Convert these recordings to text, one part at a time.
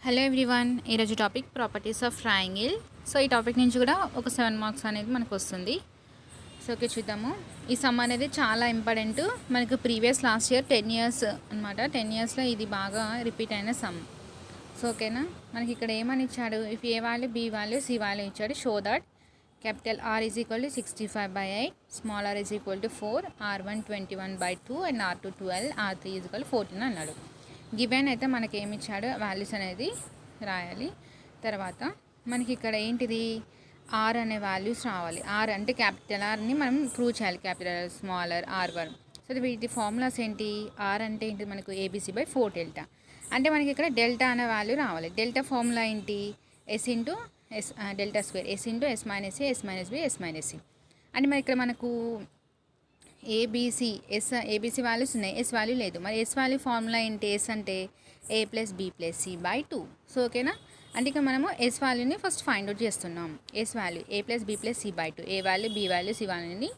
Hello everyone, ఈరోజు topic properties of triangle. So ఈ topic నుంచి కూడా ఒక 7 మార్క్స్ అనేది మనకు వస్తుంది. సో ఓకే, చూద్దాము. ఈ సమ్ అనేది చాలా ఇంపార్టెంట్. మనకు ప్రీవియస్ లాస్ట్ ఇయర్ 10 ఇయర్స్ అనమాట. 10 ఇయర్స్లో ఇది బాగా రిపీట్ అయిన సమ్. సో ఓకేనా, మనకి ఇక్కడ ఏమని ఇచ్చాడు? If A value, B value, C value ఇచ్చాడు. Show that capital R is equal to 65/8, small r is equal to 4, R1 21/2 and R2 12, R3 is equal to 14 అన్నాడు. గివెన్ అయితే మనకి ఏమి ఇచ్చాడు, వాల్యూస్ అనేది రాయాలి. తర్వాత మనకి ఇక్కడ ఏంటిది, ఆర్ అనే వాల్యూస్ రావాలి. ఆర్ అంటే క్యాపిటల్ ఆర్ని మనం ప్రూవ్ చేయాలి. Capital R, small R, R1. So వీటి ఫార్ములాస్ ఏంటి? ఆర్ అంటే ఏంటి మనకు ABC/4 డెల్టా. అంటే మనకి ఇక్కడ డెల్టా అనే వాల్యూ రావాలి. డెల్టా ఫార్ములా ఏంటి? S into S, delta square, S into S minus A, S minus B, S minus C. అంటే మరి ఇక్కడ మనకు ఏబీసీ వాల్యూస్ ఉన్నాయి, ఎస్ వాల్యూ లేదు. మరి ఎస్ వాల్యూ ఫార్ములా ఏంటి? ఎస్ అంటే A+B+C/2. సో ఓకేనా, అంటే ఇక్కడ మనము ఎస్ వాల్యూని ఫస్ట్ ఫైండ్ అవుట్ చేస్తున్నాం. S value A+B+C/2, A value, B value, C వాల్యూని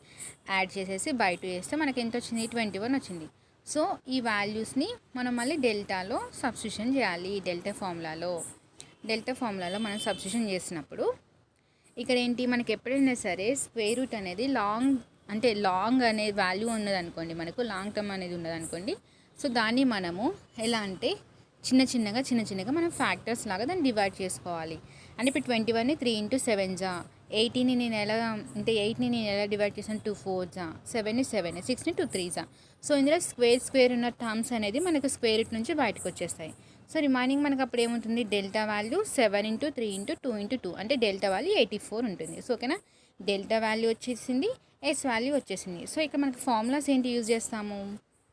యాడ్ చేసేసి బై 2 చేస్తే మనకి ఎంత వచ్చింది? 21 వచ్చింది. సో ఈ వాల్యూస్ని మనం మళ్ళీ డెల్టాలో సబ్స్టిట్యూషన్ చేయాలి. డెల్టా ఫార్ములాలో మనం సబ్స్టిట్యూషన్ చేసినప్పుడు ఇక్కడ ఏంటి, మనకి ఎప్పుడైనా సరే స్క్వేర్ రూట్ అనేది లాంగ్ అనే వాల్యూ ఉన్నదనుకోండి, మనకు లాంగ్ టర్మ్ అనేది ఉన్నదనుకోండి. సో దాన్ని మనము ఎలా అంటే చిన్న చిన్నగా మనం ఫ్యాక్టర్స్ లాగా దాన్ని డివైడ్ చేసుకోవాలి. అంటే ఇప్పుడు 21ని 3 × 7 జా, 18ని నేను ఎలా డివైడ్ చేసాను? 2 4 జా, 7ని 7, 6ని 2 3 జా. సో ఇందులో స్క్వేర్ ఉన్న టర్మ్స్ అనేది మనకు స్క్వేర్ రూట్ నుంచి బయటకు వచ్చేస్తాయి. సో రిమైనింగ్ మనకు అప్పుడు ఏముంటుంది? డెల్టా వాల్యూ 7 × 3 × 2 × 2 అంటే డెల్టా వాల్యూ 84 ఉంటుంది. సో ఓకేనా, డెల్టా వాల్యూ వచ్చేసింది, ఎస్ వాల్యూ వచ్చేసింది. సో ఇక్కడ మనకి ఫార్ములాస్ ఏంటి యూజ్ చేస్తాము?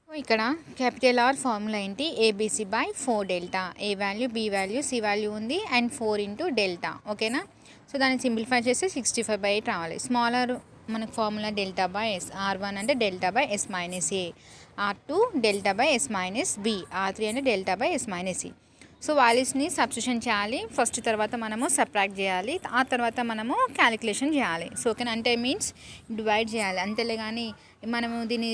ఇక్కడ క్యాపిటల్ ఆర్ ఫార్ములా ఏంటి? ABC/4 delta. A value, B value, C value ఉంది అండ్ 4 × డెల్టా. ఓకేనా, సో దాన్ని సింప్లిఫై చేస్తే 65/8 రావాలి. స్మాల్ ఆర్ మనకు ఫార్ములా డెల్టా/S. R1 అంటే డెల్టా/S మైనస్ ఏ, R2 డెల్టా/S మైనస్ బి, R3 అంటే డెల్టా/S మైనస్ సి. సో వాల్యూస్ని సబ్స్టిట్యూషన్ చేయాలి ఫస్ట్, తర్వాత మనము సబ్ట్రాక్ట్ చేయాలి, ఆ తర్వాత మనము క్యాలిక్యులేషన్ చేయాలి. సో ఓకేనా, అంటే మీన్స్ డివైడ్ చేయాలి అంతేలే. కానీ మనము దీన్ని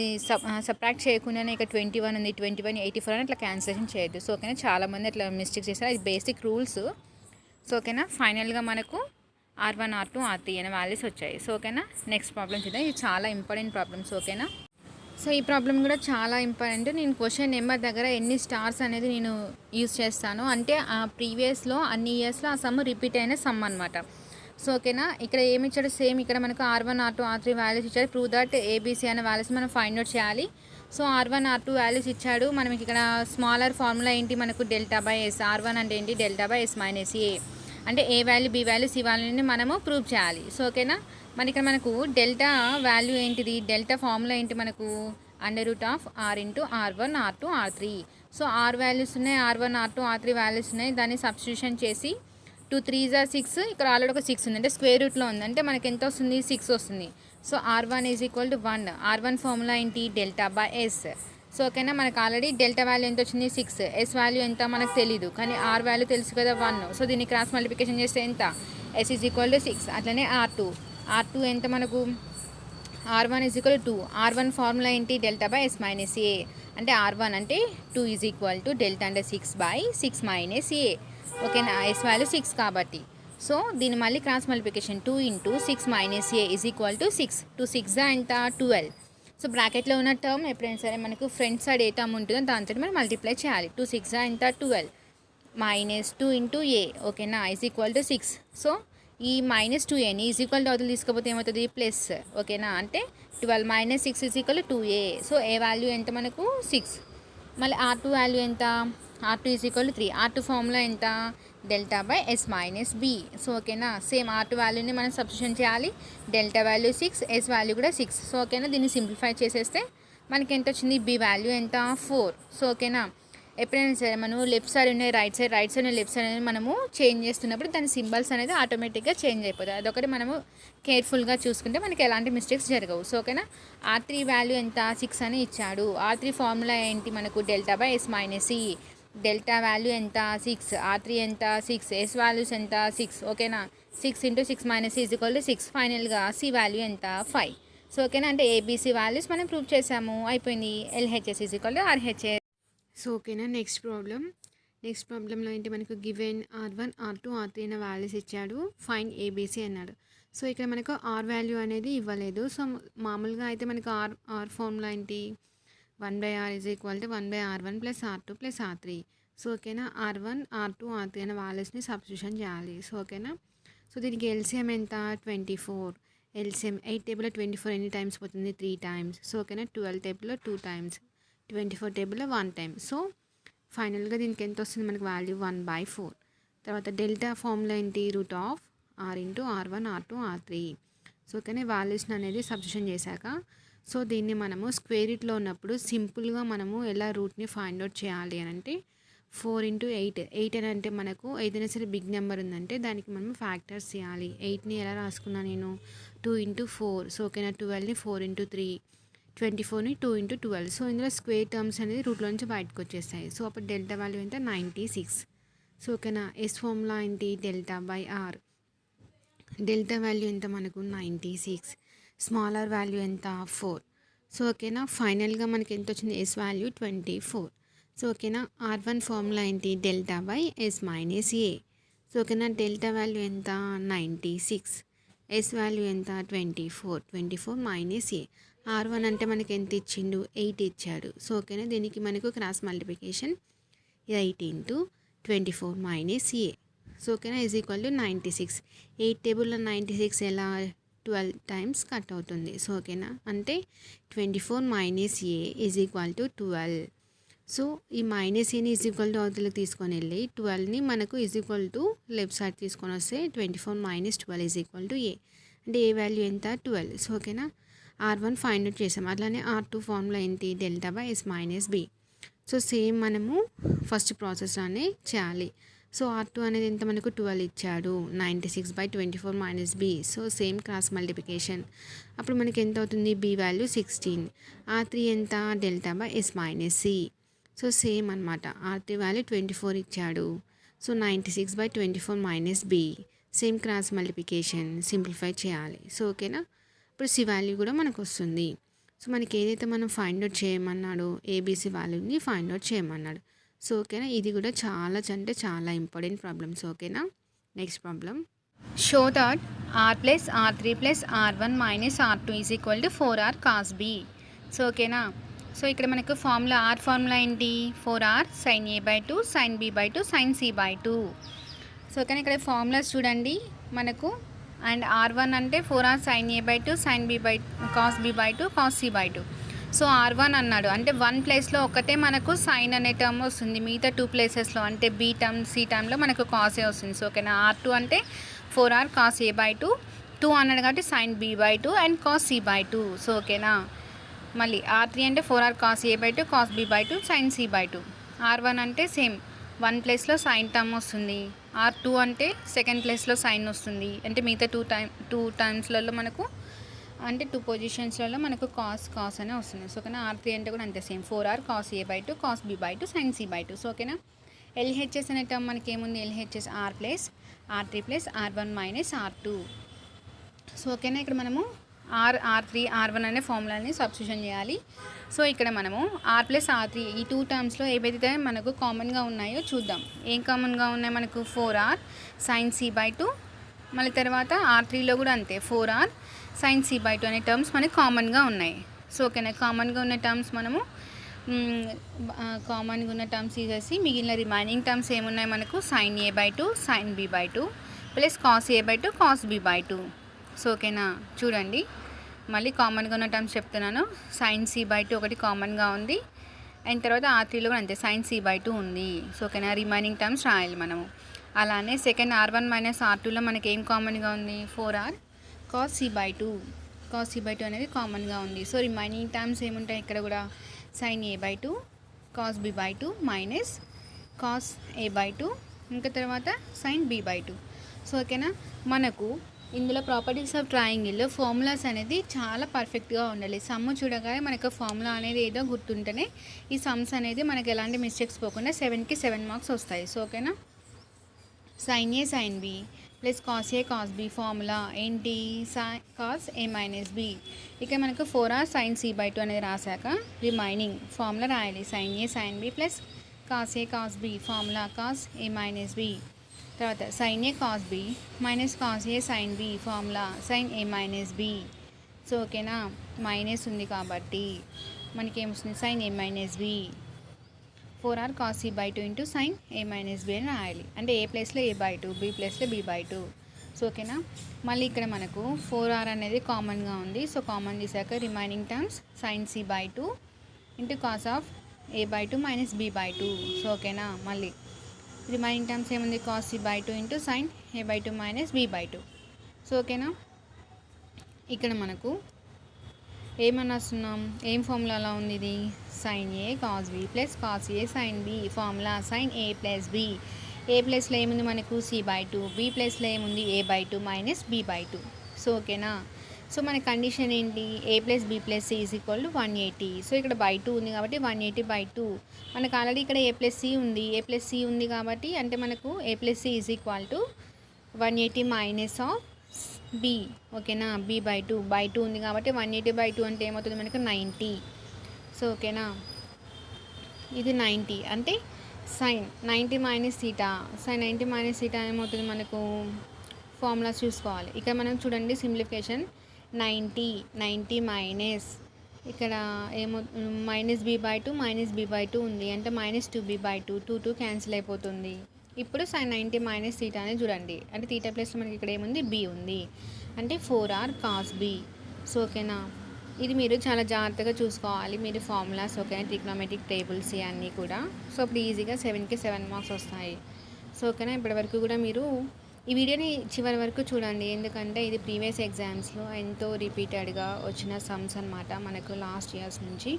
సబ్ట్రాక్ట్ చేయకుండానే ఇక్కడ 21 ఉంది, 21 84 అని అట్లా క్యాన్సిలేషన్ చేయొద్దు. సో ఓకేనా, చాలామంది అట్లా మిస్టేక్ చేస్తారు. అది బేసిక్ రూల్స్. సో ఓకేనా, ఫైనల్గా మనకు R1 R2 R3 అనే వాల్యూస్ వచ్చాయి. సో ఓకేనా, నెక్స్ట్ ప్రాబ్లం చూద్దాం. ఇది చాలా ఇంపార్టెంట్ ప్రాబ్లమ్స్. ఓకేనా, సో ఈ ప్రాబ్లం కూడా చాలా ఇంపార్టెంట్. నేను క్వశ్చన్ నెంబర్ దగ్గర ఎన్ని స్టార్స్ అనేది నేను యూస్ చేస్తాను అంటే ఆ ప్రీవియస్లో అన్ని ఇయర్స్లో ఆ సమ్ రిపీట్ అయిన సమ్ అనమాట. సో ఓకేనా, ఇక్కడ ఏమి ఇచ్చాడు? సేమ్ ఇక్కడ మనకు R1 R2 R3 వాల్యూస్ ఇచ్చాడు. ప్రూవ్ దట్ ABC అనే వాల్యూస్ మనం ఫైండ్ అవుట్ చేయాలి. సో R1 R2 వాల్యూస్ ఇచ్చాడు. మనం ఇక్కడ స్మాల్ ఆర్ ఫార్ములా ఏంటి? మనకు డెల్టా/S. R1 అంటే ఏంటి? డెల్టా/S మైనస్ ఏ, అంటే ఏ వాల్యూ, బి వాల్యూ, సి వాల్యూని మనము ప్రూవ్ చేయాలి. సో ఓకేనా, మన ఇక్కడ మనకు డెల్టా వాల్యూ ఏంటిది? డెల్టా ఫార్ములా ఏంటి? మనకు √R × R1 R2 R3. So R values ఉన్నాయి, R1 R2 R3 వాల్యూస్ ఉన్నాయి. దాన్ని సబ్స్టిట్యూషన్ చేసి 2 3 జా 6, ఇక్కడ ఆల్రెడీ ఒక 6 ఉంది అంటే స్క్వేర్ రూట్లో ఉంది, అంటే మనకి ఎంత వస్తుంది? 6 వస్తుంది. So R1 = 1. R1 ఫార్ములా ఏంటి? డెల్టా/S. సో ఓకేనా, మనకు ఆల్రెడీ డెల్టా వాల్యూ ఎంత వచ్చింది? 6. ఎస్ వాల్యూ ఎంత మనకు తెలీదు, కానీ ఆర్ వాల్యూ తెలుసు కదా, 1. సో దీన్ని క్రాస్ మల్టిప్లికేషన్ చేస్తే ఎంత? S = 6. అట్లనే R2 ఎంత మనకు? R1 = 2. R1 ఫార్ములా ఏంటి? డెల్టా/S మైనస్ ఏ, అంటే R1 అంటే 2 = డెల్టా అంటే 6/6 మైనస్ ఏ. ఓకేనా, ఎస్ వాల్యూ 6 కాబట్టి. సో దీన్ని మళ్ళీ క్రాస్ మల్టిప్లికేషన్ 2 × 6 మైనస్ ఏ = 6. 2 6 ఎంత? 12. సో బ్రాకెట్లో ఉన్న టర్మ్ ఎప్పుడైనా సరే మనకు ఫ్రంట్ సైడ్ ఏ టర్మ్ ఉంటుందో దాంతో మనం మల్టిప్లై చేయాలి. 2 6 ఎంత? 12 మైనస్ 2 × ఏ. ఓకేనా, = 6. సో ఈ -2aని అవతల తీసుకపోతే ఏమవుతుంది? ప్లస్. ఓకేనా, అంటే 12 - 6 = 2a. సో ఏ వాల్యూ ఎంత మనకు? 6. మళ్ళీ R2 వాల్యూ ఎంత? R2 = 3. R2 ఫార్ములా ఎంత? డెల్టా/S మైనస్ బి. సో ఓకేనా, సేమ్ R2 వాల్యూని మనం సబ్స్టిట్యూషన్ చేయాలి. డెల్టా వాల్యూ 6, ఎస్ వాల్యూ కూడా 6. సో ఓకేనా, దీన్ని సింప్లిఫై చేసేస్తే మనకి ఎంత వచ్చింది? బి వాల్యూ ఎంత? 4. సో ఓకేనా, ఎప్పుడైనా సరే మనము లెఫ్ట్ సైడ్ ఉన్నాయి రైట్ సైడ్ లెఫ్ట్ సైడ్ అనేది మనము చేంజ్ చేస్తున్నప్పుడు దాని సింబల్స్ అనేది ఆటోమేటిక్గా చేంజ్ అయిపోతాయి. అదొకటి మనము కేర్ఫుల్గా చూసుకుంటే మనకి ఎలాంటి మిస్టేక్స్ జరగవు. సో ఓకేనా, R3 వాల్యూ ఎంత? 6 అని ఇచ్చాడు. R3 ఫార్ములా ఏంటి? మనకు డెల్టా/S మైనస్ సి. డెల్టా వాల్యూ ఎంత? 6. R3 ఎంత? 6. ఎస్ వాల్యూస్ ఎంత? 6. ఓకేనా, 6 × 6 మైనస్ సి = 6. ఫైనల్గా సి వాల్యూ ఎంత? 5. సో ఓకేనా, అంటే ABC వాల్యూస్ మనం ప్రూవ్ చేసాము, అయిపోయింది. LHS = RHS. సో ఓకేనా, నెక్స్ట్ ప్రాబ్లం. నెక్స్ట్ ప్రాబ్లంలో ఏంటి మనకు గివెన్ R1, R2, R3 అనే వాల్యూస్ ఇచ్చాడు, ఫైండ్ ఏబీసీ అన్నాడు. సో ఇక్కడ మనకు ఆర్ వాల్యూ అనేది ఇవ్వలేదు. సో మామూలుగా అయితే మనకు ఆర్ ఫార్ములా ఏంటి, 1/r = 1/r1 + r2 + r3. So ఓకేనా, R1, R2, R3 అనే వాల్యూస్ని సబ్స్టిట్యూషన్ చేయాలి. సో ఓకేనా, సో దీనికి ఎల్సిఎం ఎంత, 24. ఎల్సిఎం 8 టేబుల్లో 24 ఎన్ని టైమ్స్ పోతుంది, 3 టైమ్స్. సో ఓకేనా, 12 టేబుల్లో 2 టైమ్స్, 24 టేబుల్లో 1 టైమ్. సో ఫైనల్గా దీనికి ఎంత వస్తుంది మనకు వాల్యూ, 1/4. తర్వాత డెల్టా ఫార్ములా ఏంటి, √r × r1, r2, r3. So ఓకేనా, వాల్యూస్ని అనేది సబ్స్టిట్యూషన్ చేశాక సో దీన్ని మనము స్క్వేర్ రూట్లో ఉన్నప్పుడు సింపుల్గా మనము ఎలా రూట్ని ఫైండ్ అవుట్ చేయాలి అని అంటే 4 × 8. 8 అని అంటే మనకు ఏదైనా సరే బిగ్ నెంబర్ ఉందంటే దానికి మనం ఫ్యాక్టర్స్ చేయాలి. 8ని ఎలా రాసుకున్నా నేను, 2 × 4. సో ఓకేనా, 12ని 4 × 3, 24ని 2 × 12. సో ఇందులో స్క్వేర్ టర్మ్స్ అనేది రూట్లో నుంచి బయటకు వచ్చేస్తాయి. సో అప్పుడు డెల్టా వాల్యూ ఎంత, 96. సో ఓకేనా, ఎస్ ఫార్ములా ఏంటి, డెల్టా/r. డెల్టా వాల్యూ ఎంత మనకు, 96. స్మాల్ ఆర్ వాల్యూ ఎంత, 4. సో ఓకేనా, ఫైనల్గా మనకి ఎంత వచ్చింది, ఎస్ వాల్యూ 24. సో ఓకేనా, R1 ఫార్ములా ఏంటి, డెల్టా/s-a. సో ఓకేనా, డెల్టా వాల్యూ ఎంత, 96. ఎస్ వాల్యూ ఎంత, 24. 24 - a. R1 అంటే మనకి ఎంత ఇచ్చిండు, 8 ఇచ్చాడు. సో ఓకేనా, దీనికి మనకు క్రాస్ మల్టిప్లికేషన్ 8 × 24 - a. సో ఓకేనా, = 96. 8 టేబుల్లో 96 ఎలా, 12 టైమ్స్ కట్ అవుతుంది. సో ఓకేనా, అంటే 24 - a = 12. సో ఈ -aని అవతలకి తీసుకొని వెళ్ళి 12ని మనకు లెఫ్ట్ సైడ్ తీసుకొని వస్తే 24 - 12 a. అంటే ఏ వాల్యూ ఎంత, 12. సో ఓకేనా, R1 ఫైండ్ అవుట్ చేసాం. అట్లానే R2 ఫార్ములా ఏంటి, డెల్టా/s-b. సో సేమ్ మనము ఫస్ట్ ప్రాసెస్లోనే చేయాలి. సో R2 అనేది ఎంత మనకు 12 ఇచ్చాడు, 96/24 - b. So same cross multiplication. అప్పుడు మనకి ఎంత అవుతుంది, b వాల్యూ 16. R3 ఎంత, డెల్టా/s-c. సో సేమ్ అనమాట, R3 వాల్యూ 24 ఇచ్చాడు. So 96/24 - b. Same cross multiplication, simplify చేయాలి. సో ఓకేనా, ఇప్పుడు సి వాల్యూ కూడా మనకు వస్తుంది. సో మనకి ఏదైతే మనం ఫైండ్ అవుట్ చేయమన్నాడో ఏబీసీ వాల్యూని ఫైండ్ అవుట్ చేయమన్నాడు. సో ఓకేనా, ఇది కూడా చాలా అంటే చాలా ఇంపార్టెంట్ ప్రాబ్లమ్స్. ఓకేనా, next problem, show that r + r3 + r1 - r2 = 4r cos b. So ఓకేనా, సో ఇక్కడ మనకు ఫార్ములా, ఆర్ ఫార్ములా ఏంటి, 4r sin a/2 sin b/2 sin c/2. So ఓకేనా, ఇక్కడ ఫార్ములాస్ చూడండి మనకు. అండ్ R1 అంటే 4r sin a/2 sin cos b/2 cos c/2. So R1 అన్నాడు అంటే 1 ప్లేస్లో ఒకటే మనకు సైన్ అనే టర్మ్ వస్తుంది, మిగతా 2 ప్లేసెస్లో అంటే బీ టర్మ్ సి టర్మ్లో మనకు కాస్ ఏ వస్తుంది. సో ఓకేనా, R2 అంటే 4r cos a/2, 2 అన్నాడు కాబట్టి sin b/2 and cos c/2. So ఓకేనా, మళ్ళీ R3 అంటే 4r cos a/2 cos b/2 sin c/2. R1 అంటే సేమ్ 1 ప్లేస్లో సైన్ టర్మ్ వస్తుంది, R2 అంటే సెకండ్ ప్లేస్లో సైన్ వస్తుంది, అంటే మిగతా 2 టైమ్స్లలో మనకు అంటే 2 పొజిషన్స్లలో మనకు కాస్ అనే వస్తుంది. సో ఓకేనా, R3 అంటే కూడా అంతే same, 4r cos a/2 cos b/2 sin c/2. So ఓకేనా, LHS అనే టర్మ్ మనకి ఏముంది, LHS r + r3 + r1 - r2. So ఓకేనా, ఇక్కడ మనము R3 R1 అనే ఫార్ములాని సబ్స్టిట్యూషన్ చేయాలి. సో ఇక్కడ మనము r + r3 ఈ 2 టర్మ్స్లో ఏవైతే మనకు కామన్గా ఉన్నాయో చూద్దాం. ఏం కామన్గా ఉన్నాయి మనకు, 4r sin c/2, మళ్ళీ తర్వాత R3లో కూడా అంతే 4r sin c/2 అనే టర్మ్స్ మనకు కామన్గా ఉన్నాయి. సో ఓకేనా, కామన్గా ఉన్న టర్మ్స్ మనము తీసేసి మిగిలిన రిమైనింగ్ టర్మ్స్ ఏమున్నాయి మనకు, sin a/2 sin b/2 + cos a/2 cos b/2. So ఓకేనా, చూడండి మళ్ళీ కామన్గా ఉన్న టర్మ్స్ చెప్తున్నాను. sin c/2 ఒకటి కామన్గా ఉంది, అండ్ తర్వాత R3లో కూడా అంతే sin c/2 ఉంది. సో ఓకేనా, రిమైనింగ్ టర్మ్స్ రాయాలి మనము. అలానే సెకండ్ R1 - R2లో మనకి ఏం కామన్గా ఉంది, 4r cos c/2 అనేది కామన్గా ఉంది. సో రిమైనింగ్ టర్మ్స్ ఏముంటాయి ఇక్కడ కూడా, sin a/2 cos b/2 minus cos a/2 ఇంకా తర్వాత sin b/2. సో ఓకేనా, మనకు ఇందులో ప్రాపర్టీస్ ఆఫ్ ట్రయాంగిల్లో ఫార్ములాస్ అనేది చాలా పర్ఫెక్ట్గా ఉండాలి. సమ్ చూడగానే మనకు ఫార్ములా అనేది ఏదో గుర్తుంటేనే ఈ సమ్స్ అనేది మనకి ఎలాంటి మిస్టేక్స్ పోకుండా 7కి 7 మార్క్స్ వస్తాయి. సో ఓకేనా, sin a sin b + cos a cos b formula ఏంటి, cos a - b. ఇక మనకు 4r sin c/2 అనేది రాశాక రిమైనింగ్ ఫార్ములా రాయాలి, sin a sin b + cos A cos B formula cos A minus B. తర్వాత sine A cos B minus cos A sine B formula sine A minus B. So ఓకేనా, minus ఉంది కాబట్టి మనకి ఏమొస్తుంది sine A minus B. 4r cos c by 2 into sine A minus B అని రాయాలి. అంటే A ప్లేస్లో ఏ బై 2, బి ప్లేస్లో బి బై 2. సో ఓకేనా, మళ్ళీ ఇక్కడ మనకు 4r అనేది కామన్గా ఉంది. సో కామన్ తీసాక remaining terms sine C by 2 into cos of A by 2 minus B by 2. So ఓకేనా, మళ్ళీ రిమైనింగ్ టర్మ్స్ ఏముంది cos C by 2 into sine A by 2 minus B by 2. So ఓకేనా, ఇక్కడ మనకు ఏమని వస్తున్నాం, ఏం ఫార్ములాలో ఉంది ఇది sine A cos B plus cos A sine B formula sine A plus B. A ప్లేస్లో ఏముంది మనకు సి బై 2, బి ప్లేస్లో ఏముంది A by 2 minus B by 2. So ఓకేనా, సో మన కండిషన్ ఏంటి A plus B plus C is equal to 180. So ఇక్కడ by 2 ఉంది కాబట్టి 180 బై 2. మనకు ఆల్రెడీ ఇక్కడ ఏ ప్లస్ సి ఉంది, ఏ ప్లస్ సి ఉంది కాబట్టి అంటే మనకు A plus C is equal to 180 minus of B. ఓకేనా, బి బై 2 బై 2 ఉంది కాబట్టి 180 బై 2 అంటే ఏమవుతుంది మనకు 90. సో ఓకేనా, ఇది 90 అంటే sine 90 minus theta. Sine 90 minus theta ఏమవుతుంది మనకు ఫార్ములాస్ చూసుకోవాలి. ఇక్కడ మనం చూడండి సింప్లిఫికేషన్ 90 మైనస్ ఇక్కడ ఏమో మైనస్ బి బై 2 ఉంది అంటే మైనస్ 2b బై 2 క్యాన్సిల్ అయిపోతుంది. ఇప్పుడు సైన్ 90 మైనస్ తీటా అనేది చూడండి, అంటే తీటా ప్లేస్లో మనకి ఇక్కడ ఏముంది బి ఉంది అంటే 4r కాస్ బి. సో ఓకేనా, ఇది మీరు చాలా జాగ్రత్తగా చూసుకోవాలి మీరు ఫార్ములాస్. ఓకేనా, ట్రిగ్నోమెట్రిక్ టేబుల్స్ అన్నీ కూడా. సో ఇప్పుడు ఈజీగా 7కి 7 మార్క్స్ వస్తాయి. సో ఓకేనా, ఇప్పటివరకు కూడా మీరు ఈ వీడియోని చివరి వరకు చూడండి, ఎందుకంటే ఇది ప్రీవియస్ ఎగ్జామ్స్లో ఎంతో రిపీటెడ్గా వచ్చిన సమ్స్ అనమాట మనకు లాస్ట్ ఇయర్స్ నుంచి.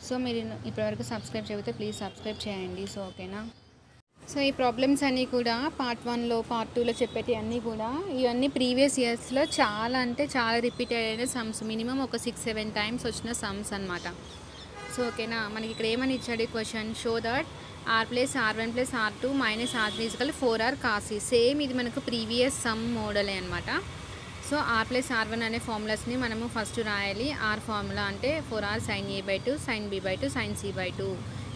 సో మీరు ఇప్పటివరకు సబ్స్క్రైబ్ చేయకపోతే ప్లీజ్ సబ్స్క్రైబ్ చేయండి. సో ఓకేనా, సో ఈ ప్రాబ్లమ్స్ అన్నీ కూడా పార్ట్ 1లో పార్ట్ 2లో చెప్పేటి అన్నీ కూడా ఇవన్నీ ప్రీవియస్ ఇయర్స్లో చాలా అంటే చాలా రిపీటెడ్ అయిన సమ్స్, మినిమం ఒక 6-7 టైమ్స్ వచ్చిన సమ్స్ అనమాట. సో ఓకేనా, మనకి ఇక్కడ ఏమని ఇచ్చాడు question, show that r plus r1 plus r2 minus r3 equal 4r cos C. Same ఇది మనకు ప్రీవియస్ సమ్ మోడలే అనమాట. సో r ప్లస్ r1 అనే ఫార్ములాస్ని మనము ఫస్ట్ రాయాలి. r ఫార్ములా అంటే 4r sine A by 2 sine B by 2 sine C by 2.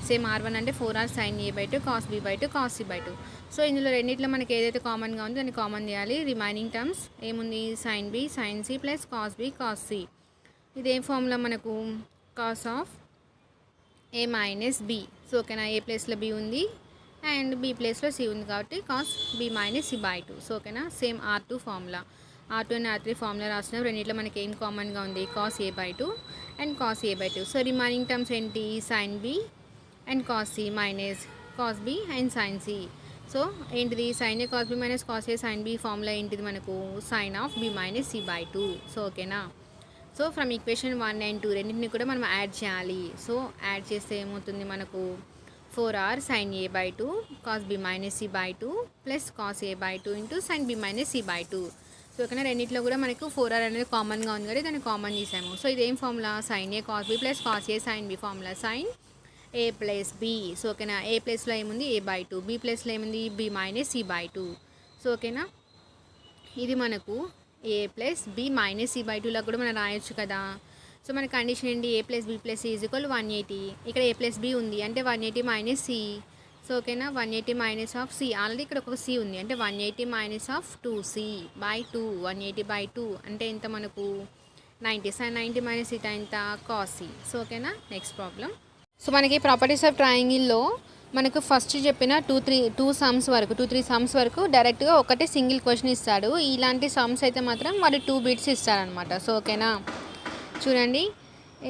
Same r1 అంటే 4r sine A by 2 cos B by 2 cos C by 2. So ఇందులో రెండింటిలో మనకి ఏదైతే కామన్గా ఉందో దాన్ని కామన్ చేయాలి. రిమైనింగ్ టర్మ్స్ ఏముంది sine B sine C plus cos B cos C. ఇదేం ఫార్ములా మనకు cos of A minus B. So ఓకేనా, ఏ ప్లేస్లో బి ఉంది అండ్ బి ప్లేస్లో సి ఉంది కాబట్టి cos B minus C by 2. So ఓకేనా, same r2 formula r2 and r3 formula రాసినాం. రెండింటిలో మనకి ఏం కామన్గా ఉంది cos A by 2 and cos A by 2. So remaining terms ఏంటి sine B and cos C minus cos B and sine C. So ఏంటిది sine A cos B minus cos A sine B formula ఏంటిది మనకు sine of B minus C by 2. So ఓకేనా, so from equation 1 and 2 రెండింటిని కూడా మనం add చేయాలి. So add చేస్తే ఏమవుతుంది మనకు 4r sine A by 2 cos B minus C by 2 plus cos A by 2 into sine B minus C by 2. So ఓకేనా, రెండింటిలో కూడా మనకు 4r అనేది కామన్గా ఉంది కాబట్టి దాన్ని కామన్ చేసాము. సో ఇదేం formula sine A cos B plus cos A sine B formula sine A plus B. So ఓకేనా, ఏ ప్లేస్లో ఏముంది ఏ బై 2, బి ప్లేస్లో ఏముంది B minus C by 2. So ఓకేనా, ఇది మనకు A plus B minus C by 2లా కూడా మనం రాయొచ్చు కదా. సో మన కండిషన్ ఏంటి A plus B plus C is equal 180. ఇక్కడ ఏ ప్లస్ బి ఉంది అంటే 180 మైనస్ సి. సో ఓకేనా, 180 మైనస్ ఆఫ్ సి ఆల్రెడీ ఇక్కడ ఒక సి ఉంది అంటే 180 minus of 2c by 2. 180 by 2 అంటే ఎంత మనకు 90. సైన్ 90 మైనస్ ఇటా ఎంత కాస్ సి. సో ఓకేనా, నెక్స్ట్ ప్రాబ్లం. సో మనకి ప్రాపర్టీస్ ఆఫ్ ట్రయాంగిల్లో మనకు ఫస్ట్ చెప్పిన 2-3 సమ్స్ వరకు డైరెక్ట్గా ఒకటే సింగిల్ క్వశ్చన్ ఇస్తాడు. ఇలాంటి సమ్స్ అయితే మాత్రం వాడు 2 బిట్స్ ఇస్తారనమాట. సో ఓకేనా, చూడండి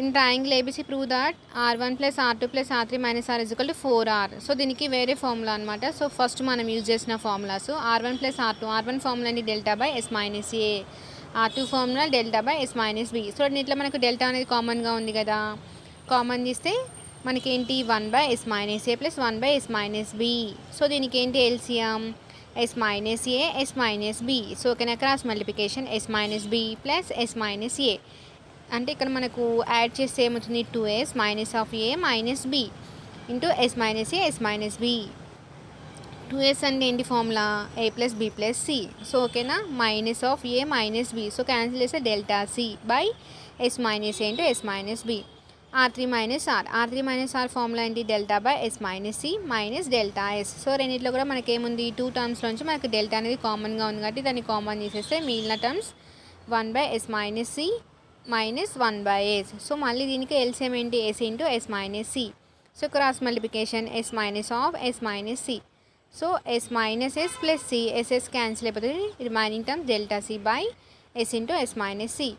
in triangle ABC prove that r1 plus r2 plus r3 minus r is equal to 4r. So దీనికి వేరే ఫార్ములా అనమాట. సో ఫస్ట్ మనం యూజ్ చేసిన formulas r1 plus r1 formula అండి delta by S minus A, r2 formula delta by S minus B. So ఇట్లా మనకు delta అనేది కామన్గా ఉంది కదా, కామన్ చేస్తే మనకి ఏంటి 1 by S minus A plus 1 by S minus B. So దీనికి ఏంటి LCM S minus A S minus B. So ఓకేనా, cross multiplication S minus B plus S minus A అంటే ఇక్కడ మనకు యాడ్ చేస్తే ఏమవుతుంది 2s minus of A minus B into S minus A S minus B. 2s అంటే ఏంటి formula A plus B plus C. So ఓకేనా, minus of A minus B. So cancel చేస్తే delta C by S minus A into S minus B. R3 minus R formula ఏంటి delta by S minus C minus delta S. So రెండిట్లో కూడా మనకి ఏముంది 2 టర్మ్స్లోంచి మనకి delta అనేది కామన్గా ఉంది కాబట్టి దాన్ని కామన్ చేసేస్తే మిగిలిన terms 1 by S minus C minus 1 by S. So మళ్ళీ దీనికి ఎల్సిఎం ఏంటి S into S minus C. So cross multiplication S minus of S minus C. So S minus S plus C S S cancel అయిపోతుంది. Remaining term delta C by S into S minus C.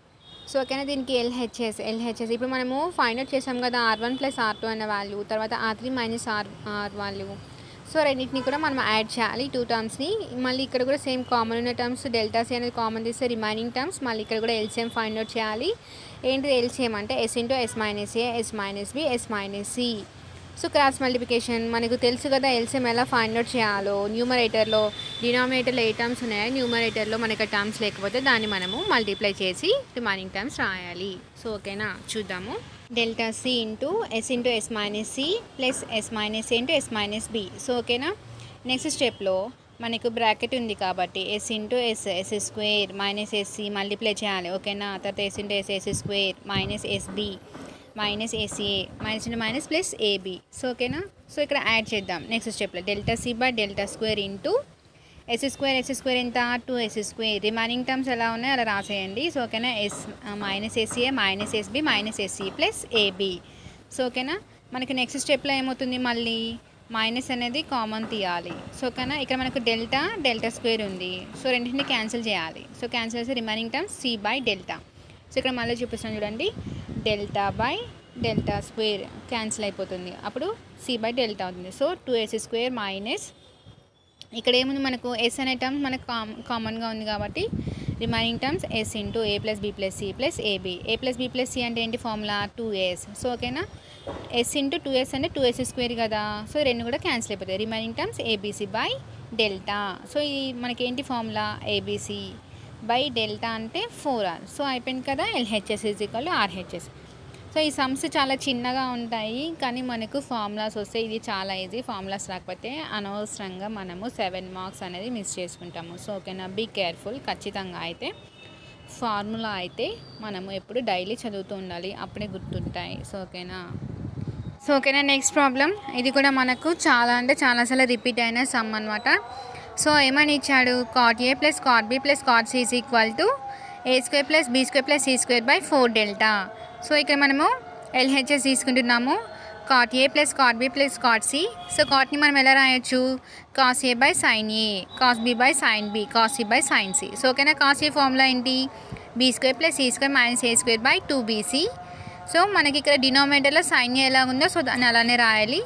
So ఓకేనా దీనికి LHS ఇప్పుడు మనము find out చేసాం కదా R1 plus R2 అన్న value, తర్వాత R3 minus are value. So రెండింటిని కూడా మనం యాడ్ చేయాలి 2 టర్మ్స్ని. మళ్ళీ ఇక్కడ కూడా సేమ్ కామన్ ఉన్న టర్మ్స్ డెల్టా సి అనేది కామన్ తీస్తే రిమైనింగ్ టర్మ్స్ మళ్ళీ ఇక్కడ కూడా ఎల్సిఎం ఫైండ్ అవుట్ చేయాలి. ఏంటిది ఎల్సిఎం అంటే S into S minus A S minus B S minus C. So cross multiplication మనకు తెలుసు కదా ఎల్సిఎం ఎలా ఫైండ్ అవుట్ చేయాలో. న్యూమరేటర్లో డినామినేటర్లో ఏ టర్మ్స్ ఉన్నాయో న్యూమరేటర్లో మనకి టర్మ్స్ లేకపోతే దాన్ని మనము మల్టిప్లై చేసి రిమైనింగ్ టర్మ్స్ రాయాలి. సో ఓకేనా చూద్దాము. Delta C into S minus C plus S minus A into S minus B. So ఓకేనా నెక్స్ట్ స్టెప్లో మనకు బ్రాకెట్ ఉంది కాబట్టి S into S square minus S C multiply చేయాలి. ఓకేనా తర్వాత S into S square minus SB minus ACA minus into minus plus AB. So ఓకేనా so ఇక్కడ యాడ్ చేద్దాం నెక్స్ట్ స్టెప్లో delta C by delta square into S square ఎంత 2s square. Remaining terms ఎలా ఉన్నాయో అలా రాసేయండి. సో ఓకేనా S minus ACA minus SB minus SC plus AB. So ఓకేనా మనకి నెక్స్ట్ స్టెప్లో ఏమవుతుంది మళ్ళీ మైనస్ అనేది కామన్ తీయాలి. సో ఓకేనా ఇక్కడ మనకు డెల్టా స్క్వేర్ ఉంది. సో రెండింటిని క్యాన్సిల్ చేయాలి. సో క్యాన్సిల్ చేస్తే remaining terms C by delta. So ఇక్కడ మళ్ళీ చూపిస్తాను చూడండి delta by delta square cancel అయిపోతుంది. అప్పుడు సి బై డెల్టా అవుతుంది. సో 2s స్క్వేర్ మైనస్ ఇక్కడ ఏముంది మనకు ఎస్ అనే టర్మ్స్ మనకు కామన్గా ఉంది కాబట్టి remaining terms S into A plus B plus C plus A B. A plus B plus C అంటే ఏంటి ఫార్ములా 2s. సో ఓకేనా ఎస్ ఇంటూ 2s అంటే 2s స్క్వేర్ కదా. సో రెండు కూడా క్యాన్సిల్ అయిపోతాయి. Remaining terms ABC by delta. So ఈ మనకేంటి ఫార్ములా ఏబిసి బై డెల్టా అంటే 4r. సో అయిపోయింది కదా LHS is equal to RHS. So ఈ సమ్స్ చాలా చిన్నగా ఉంటాయి కానీ మనకు ఫార్ములాస్ వస్తే ఇది చాలా ఈజీ. ఫార్ములాస్ రాకపోతే అనవసరంగా మనము 7 మార్క్స్ అనేది మిస్ చేసుకుంటాము. సో ఓకేనా బీ కేర్ఫుల్. ఖచ్చితంగా అయితే ఫార్ములా అయితే మనము ఎప్పుడు డైలీ చదువుతూ ఉండాలి అప్పుడే గుర్తుంటాయి. సో ఓకేనా నెక్స్ట్ ప్రాబ్లం. ఇది కూడా మనకు చాలా అంటే చాలాసార్లు రిపీట్ అయిన సమ్ అనమాట. సో ఏమని ఇచ్చాడు cot A plus cot B plus cot C is equal to A square plus B square plus C square by 4 delta. So ఇక్కడ మనము ఎల్హెచ్ఎస్ తీసుకుంటున్నాము cot A plus cot B plus cot C. So కాట్ని మనం ఎలా రాయొచ్చు cos A by sine A cos B by sine B cos C by sine C. So ఓకేనా cos A formula ఏంటి B square plus C square minus A square by 2bc. So మనకి ఇక్కడ డినామినేటర్లో sign ఏ ఎలా ఉందో so దాన్ని అలానే రాయాలి.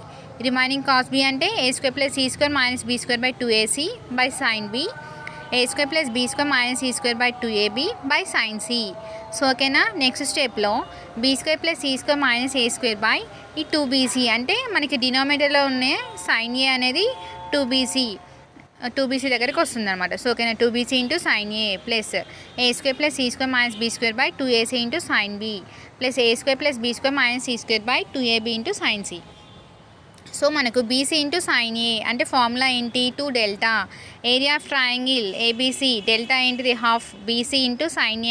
Remaining cos B అంటే A square plus C square minus B square by 2ac by sine B. A square plus B square minus C square by 2ab by sine C. So ఓకేనా next స్టెప్లో B square plus C square minus A square by ఈ 2bc అంటే మనకి డినామినేటర్లో ఉన్న sign ఏ అనేది 2bc దగ్గరికి వస్తుంది అనమాట. సో ఓకేనా 2bc into sine A plus A square plus C square minus B square by 2ac into sine B plus A square plus B square minus C square by 2ab into sine C. So మనకు BC into sine A అంటే formula ఏంటి 2 delta. Area of triangle ABC delta ఏంటిది half BC into sine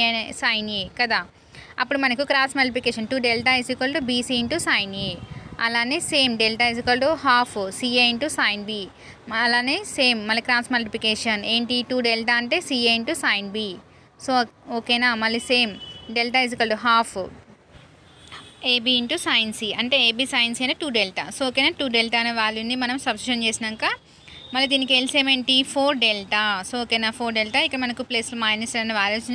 A కదా. అప్పుడు మనకు cross multiplication 2 delta is equal to BC into sine ఏ. అలానే same delta is equal to half CA into sine B. అలానే same మళ్ళీ cross multiplication ఏంటి 2 delta అంటే CA into sine B. So ఓకేనా మళ్ళీ same delta is equal to half AB into sine C అంటే AB sine C అంటే 2 delta. So ఓకేనా 2 delta అనే వాల్యూని మనం సబ్స్టిట్యూషన్ చేసినాక మళ్ళీ దీనికి ఎల్సిఎం ఏంటి 4 డెల్టా. సో ఓకేనా 4 డెల్టా ఇక్కడ మనకు ప్లస్ మైనస్ అనే వాల్యూస్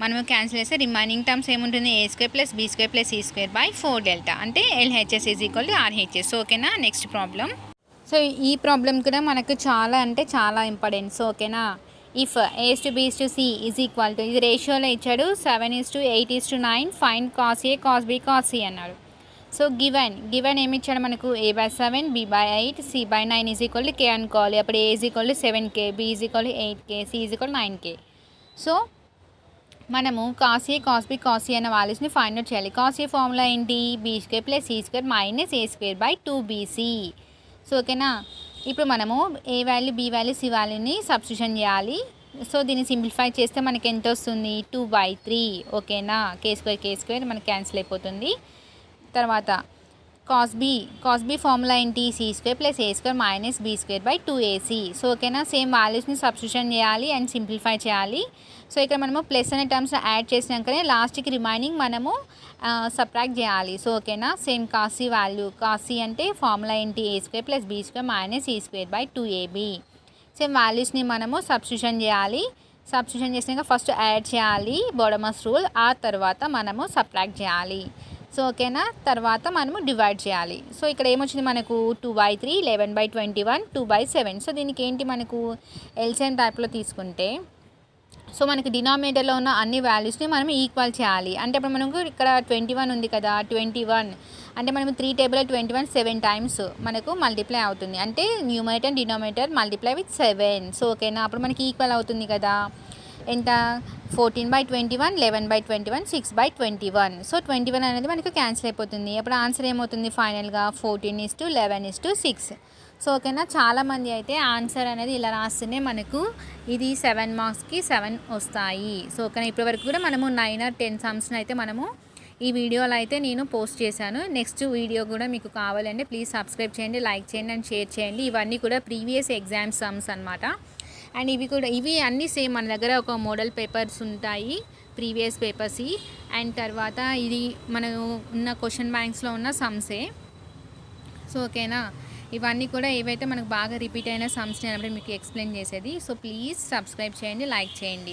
మనము క్యాన్సిల్ చేస్తే రిమైనింగ్ టర్మ్స్ ఏముంటుంది A square plus B square plus C square by 4 delta అంటే LHS is equal to RHS. So ఓకేనా నెక్స్ట్ ప్రాబ్లం. సో ఈ ప్రాబ్లం కూడా మనకు చాలా అంటే చాలా ఇంపార్టెంట్. సో ఓకేనా if a/b/c is equal to ఇది రేషియోలో ఇచ్చాడు 7:8:9 find cos A cos B cos C అన్నాడు. సో గివెన్ ఏమి ఇచ్చాడు మనకు a/7 b/8 c/9 is equal to k అనుకోవాలి. అప్పుడు a is equal to 7k b is equal to 8k c is equal to 9k. So మనము cos A cos B cos C అనే వాల్యూస్ని find out చేయాలి. Cos A formula ఏంటి B square plus C square minus A square by 2bc. So ఓకేనా ఇప్పుడు మనము A value B value C వాల్యూని substitution చేయాలి. సో దీన్ని సింప్లిఫై చేస్తే మనకి ఎంత వస్తుంది 2/3. ఓకేనా కే స్క్వేర్ మనకి క్యాన్సిల్ అయిపోతుంది. తర్వాత కాస్ బి ఫార్ములా ఏంటి, c² + a² - b² / 2ac. So ఓకేనా, సేమ్ వాల్యూస్ని సబ్స్టిట్యూషన్ చేయాలి అండ్ సింప్లిఫై చేయాలి. సో ఇక్కడ మనము ప్లస్ అనే టర్మ్స్ యాడ్ చేసినాకనే లాస్ట్కి రిమైనింగ్ మనము సబ్ట్రాక్ట్ చేయాలి. సో ఓకేనా, సేమ్ కాస్ సి అంటే ఫార్ములా ఏంటి, a² + b² - c² / 2ab. Same వాల్యూస్ని మనము సబ్స్టిట్యూషన్ చేయాలి. సబ్స్టిట్యూషన్ చేసినాక ఫస్ట్ యాడ్ చేయాలి బోడమస్ రూల్, ఆ తర్వాత మనము సబ్ట్రాక్ట్ చేయాలి. సో ఓకేనా, తర్వాత మనము డివైడ్ చేయాలి. సో ఇక్కడ ఏమొచ్చింది మనకు 2/3, 11/21, 2/7. సో దీనికి ఏంటి మనకు ఎల్సిఎం టైప్లో తీసుకుంటే, సో మనకి డినామినేటర్లో ఉన్న అన్ని వాల్యూస్ని మనం ఈక్వల్ చేయాలి. అంటే ఇప్పుడు మనకు ఇక్కడ 21 ఉంది కదా, 21 అంటే మనము 3 టేబుల్ 21 7 టైమ్స్ మనకు మల్టిప్లై అవుతుంది. అంటే numerator and denominator multiply with 7. So ఓకేనా, అప్పుడు మనకి ఈక్వల్ అవుతుంది కదా. ఎంత 14/21, 11/21, 6/21. సో 21 అనేది మనకు క్యాన్సిల్ అయిపోతుంది. అప్పుడు ఆన్సర్ ఏమవుతుంది ఫైనల్గా 14:11:6. సో ఓకేనా, చాలామంది అయితే ఆన్సర్ అనేది ఇలా రాస్తేనే మనకు ఇది 7 మార్క్స్కి 7 వస్తాయి. సో ఓకేనా, ఇప్పటివరకు కూడా మనము 9 or 10 సమ్స్ని అయితే మనము ఈ వీడియోలో అయితే నేను పోస్ట్ చేశాను. నెక్స్ట్ వీడియో కూడా మీకు కావాలంటే ప్లీజ్ సబ్స్క్రైబ్ చేయండి, లైక్ చేయండి అండ్ షేర్ చేయండి. ఇవన్నీ కూడా ప్రీవియస్ ఎగ్జామ్ సమ్స్ అనమాట. అండ్ ఇవి అన్నీ సేమ్, మన దగ్గర ఒక మోడల్ పేపర్స్ ఉంటాయి ప్రీవియస్ పేపర్స్. అండ్ తర్వాత ఇది మనం ఉన్న క్వశ్చన్ బ్యాంక్స్లో ఉన్న సమ్సే. సో ఓకేనా, ఇవన్నీ కూడా ఏవైతే మనకు బాగా రిపీట్ అయిన సమ్స్ని అన్నప్పుడు మీకు ఎక్స్ప్లెయిన్ చేసేది. సో ప్లీజ్ సబ్స్క్రైబ్ చేయండి, లైక్ చేయండి.